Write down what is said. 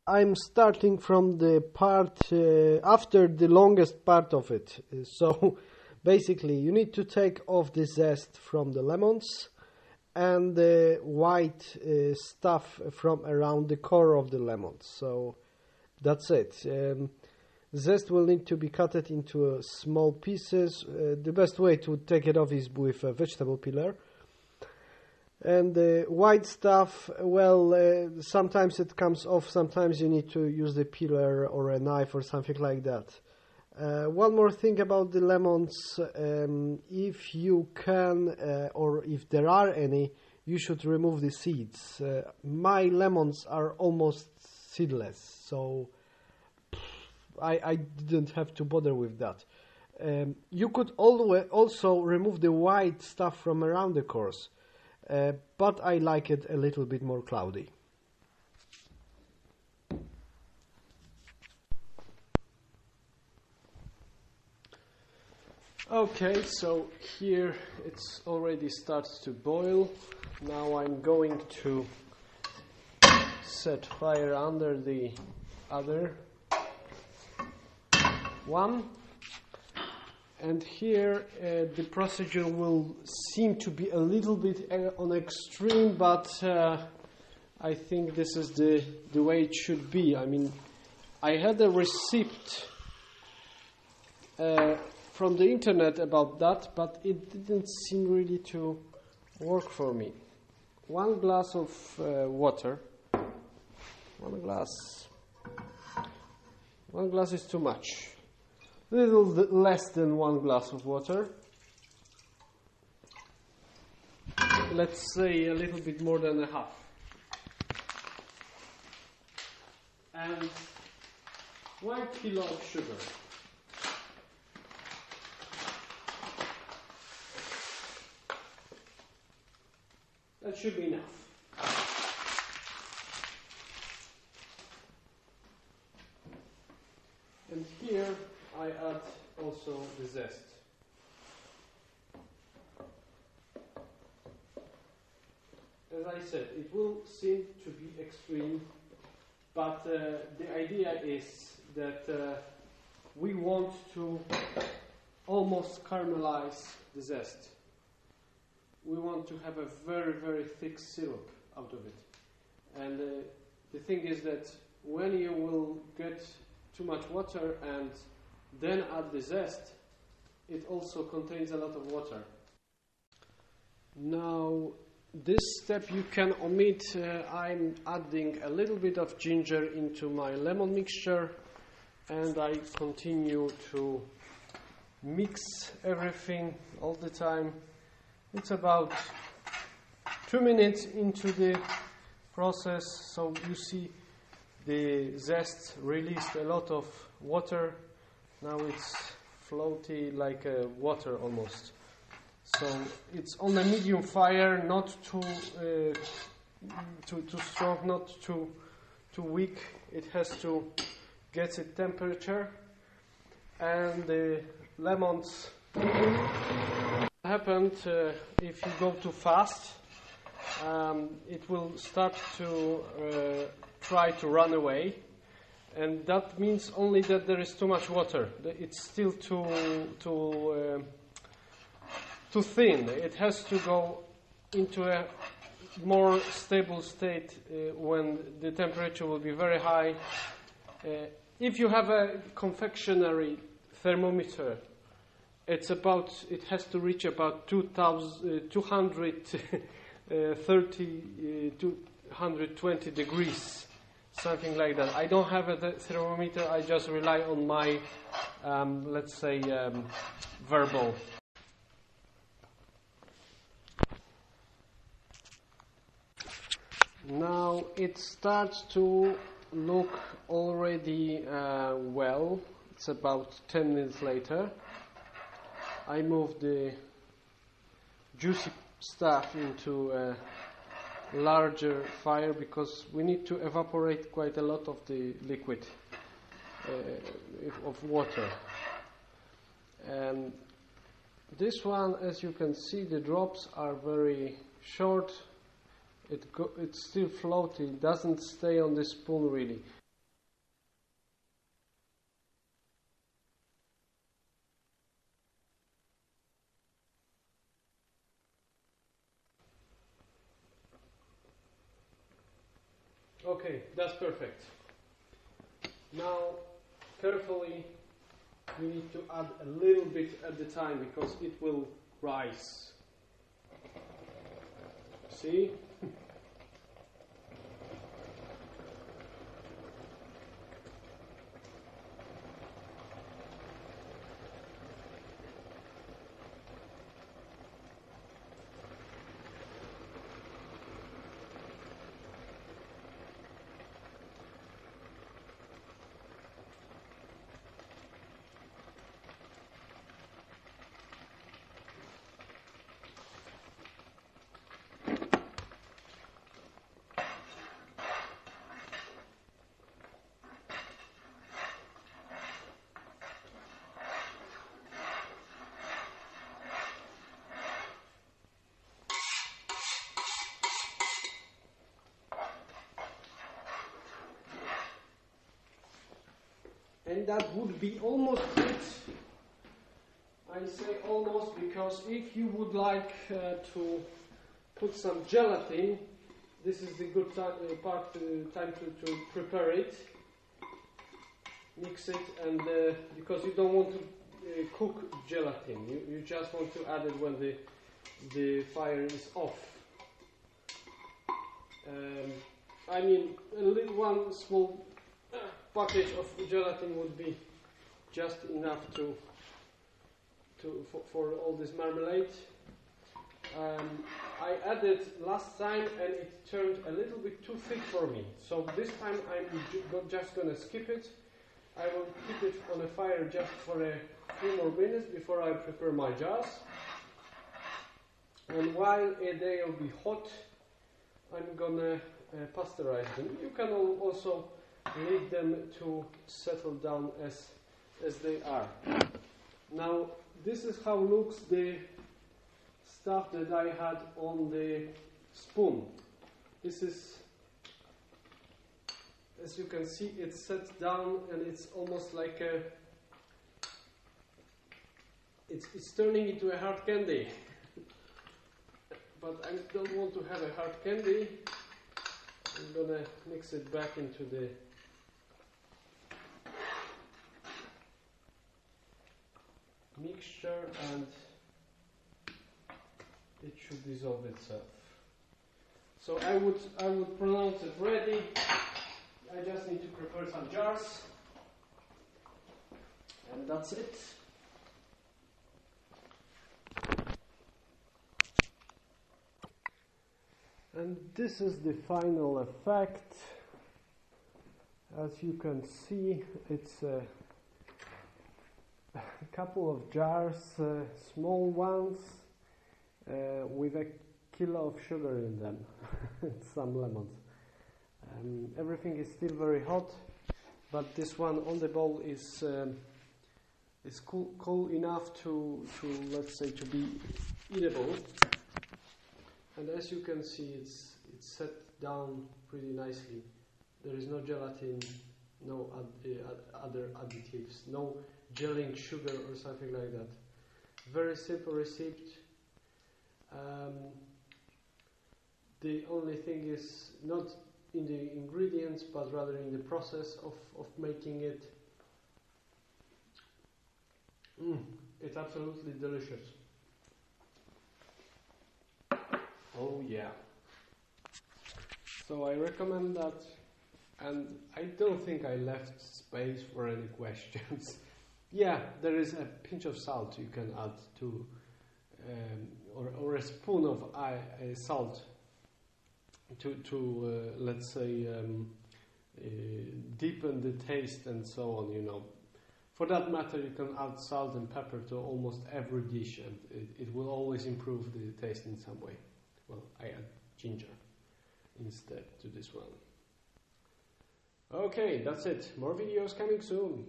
I'm starting from the part after the longest part of it. So basically you need to take off the zest from the lemons and the white stuff from around the core of the lemons. So that's it. Zest will need to be cut into small pieces. The best way to take it off is with a vegetable peeler. And the white stuff, well, sometimes it comes off, sometimes you need to use the peeler or a knife or something like that. One more thing about the lemons, if you can, or if there are any, you should remove the seeds. My lemons are almost seedless, so I didn't have to bother with that. You could also remove the white stuff from around the cores. But I like it a little bit more cloudy. Okay, so here it's already started to boil. Now I'm going to set fire under the other one. And here the procedure will seem to be a little bit on extreme, but I think this is the way it should be. I mean, I had a receipt from the internet about that, but it didn't seem really to work for me. 1 glass of water. 1 glass. 1 glass is too much. Little less than 1 glass of water. Let's say a little bit more than a half. And 1 kilo of sugar. That should be enough. And here I add also the zest. As I said, it will seem to be extreme, but the idea is that we want to almost caramelize the zest. We want to have a very, very thick syrup out of it. And the thing is that when you will get too much water and then add the zest, it also contains a lot of water. Now, this step you can omit. I'm adding a little bit of ginger into my lemon mixture, and I continue to mix everything all the time. It's about 2 minutes into the process, so you see the zest released a lot of water. Now it's floaty like water almost. So it's on a medium fire, not too strong, not too weak. It has to get its temperature. And the lemons happened if you go too fast. It will start to try to run away. And that means only that there is too much water. It's still too thin. It has to go into a more stable state when the temperature will be very high. If you have a confectionery thermometer, it has to reach about 220 degrees. Something like that. I don't have a thermometer. I just rely on my, let's say, verbal. Now it starts to look already well. It's about 10 minutes later. I move the juicy stuff into a larger fire because we need to evaporate quite a lot of the liquid of water. And this one, as you can see, the drops are very short. It's still floaty. It doesn't stay on the spoon really. Okay, that's perfect. Now, carefully, we need to add a little bit at the time because it will rise. See? And that would be almost it. I say almost because if you would like to put some gelatin, this is the good time to prepare it. Mix it, and because you don't want to cook gelatin, you just want to add it when the fire is off. I mean, one small package of gelatin would be just enough for all this marmalade. I added last time and it turned a little bit too thick for me, so this time I'm just gonna skip it. I will keep it on the fire just for a few more minutes before I prepare my jars, and while they will be hot, I'm gonna pasteurize them. You can also leave them to settle down as they are. Now, this is how looks the stuff that I had on the spoon. This is, as you can see, it's set down and it's almost like it's turning into a hard candy. But I don't want to have a hard candy. I'm gonna mix it back into the mixture and it should dissolve itself. So I would pronounce it ready. I just need to prepare some jars, and that's it. And this is the final effect. As you can see, it's a couple of jars, small ones, with a kilo of sugar in them, some lemons. Everything is still very hot, but this one on the bowl is cool enough to let's say to be eatable. And as you can see, it's set down pretty nicely. There is no gelatin, no other additives, no gelling sugar or something like that. Very simple recipe. The only thing is not in the ingredients, but rather in the process of making it. It's absolutely delicious. Oh yeah. So I recommend that, and I don't think I left space for any questions. Yeah, there is a pinch of salt you can add to, or a spoon of salt to let's say deepen the taste and so on. You know, for that matter, you can add salt and pepper to almost every dish, and it will always improve the taste in some way. Well, I add ginger instead to this one. Okay, that's it. More videos coming soon.